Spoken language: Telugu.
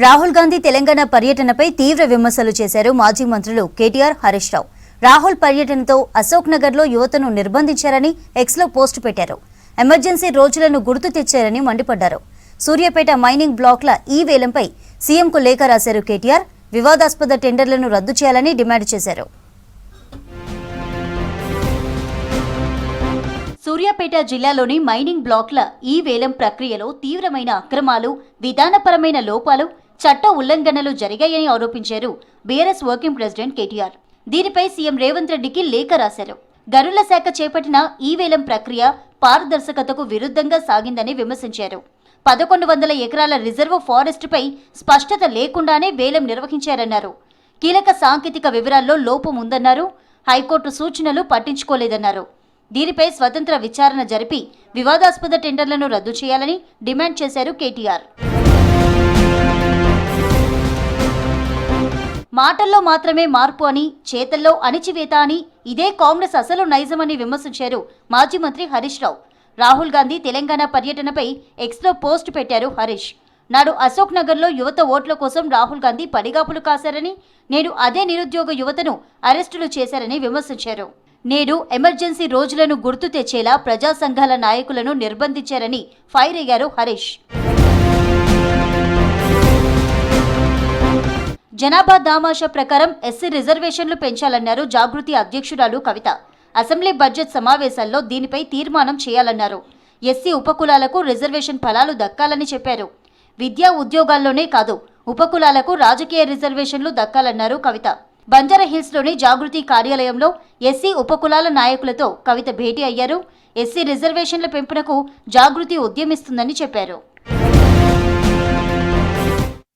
రాహుల్ గాంధీ తెలంగాణ పర్యటనపై తీవ్ర విమర్శలు చేశారు మాజీ మంత్రులు కేటీఆర్, హరీష్ రావు. రాహుల్ పర్యటనతో అశోక్ నగర్లో యువతను నిర్బంధించారని ఎక్స్లో పోస్టు పెట్టారు. ఎమర్జెన్సీ రోజులను గుర్తు తెచ్చారని మండిపడ్డారు. సూర్యాపేట మైనింగ్ బ్లాక్ల ఈ వేలంపై సీఎంకు లేఖ రాశారు కేటీఆర్. వివాదాస్పద టెండర్లను రద్దు చేయాలని డిమాండ్ చేశారు. సూర్యాపేట జిల్లాలోని మైనింగ్ బ్లాక్ల ఈ వేలం ప్రక్రియలో తీవ్రమైన అక్రమాలు, విధానపరమైన లోపాలు, చట్ట ఉల్లంఘనలు జరిగాయని ఆరోపించారు బీఆర్ఎస్ వర్కింగ్ ప్రెసిడెంట్ కేటీఆర్. దీనిపై సీఎం రేవంత్ రెడ్డికి లేఖ రాశారు. గనుల శాఖ చేపట్టిన ఈ వేలం ప్రక్రియ పారదర్శకతకు విరుద్ధంగా సాగిందని విమర్శించారు. 1100 ఎకరాల రిజర్వ్ ఫారెస్ట్పై స్పష్టత లేకుండానే వేలం నిర్వహించారన్నారు. కీలక సాంకేతిక వివరాల్లో లోపం ఉందన్నారు. హైకోర్టు సూచనలు పట్టించుకోలేదన్నారు. దీనిపై స్వతంత్ర విచారణ జరిపి వివాదాస్పద టెండర్లను రద్దు చేయాలని డిమాండ్ చేశారు కేటీఆర్. మాటల్లో మాత్రమే మార్పు అని, చేతల్లో అణిచివేత అని, ఇదే కాంగ్రెస్ అసలు నైజమని విమర్శించారు మాజీ మంత్రి హరీష్ రావు. రాహుల్ గాంధీ తెలంగాణ పర్యటనపై ఎక్స్లో పోస్ట్ పెట్టారు హరీష్. నాడు అశోక్ నగర్లో యువత ఓట్ల కోసం రాహుల్ గాంధీ పడిగాపులు కాశారని, నేడు అదే నిరుద్యోగ యువతను అరెస్టులు చేశారని విమర్శించారు. నేడు ఎమర్జెన్సీ రోజులను గుర్తు తెచ్చేలా ప్రజా సంఘాల నాయకులను నిర్బంధించారని ఫైర్ అయ్యారు హరీష్. జనాభా దామాషా ప్రకారం ఎస్సీ రిజర్వేషన్లు పెంచాలన్నారు జాగృతి అధ్యక్షురాలు కవిత. అసెంబ్లీ బడ్జెట్ సమావేశాల్లో దీనిపై తీర్మానం చేయాలన్నారు. ఎస్సీ ఉపకులాలకు రిజర్వేషన్ ఫలాలు దక్కాలని చెప్పారు. విద్యా ఉద్యోగాల్లోనే కాదు, ఉపకులాలకు రాజకీయ రిజర్వేషన్లు దక్కాలన్నారు కవిత. బంజారాహిల్స్లోని జాగృతి కార్యాలయంలో ఎస్సీ ఉపకులాల నాయకులతో కవిత భేటీ అయ్యారు. ఎస్సీ రిజర్వేషన్ల పెంపునకు జాగృతి ఉద్యమిస్తుందని చెప్పారు.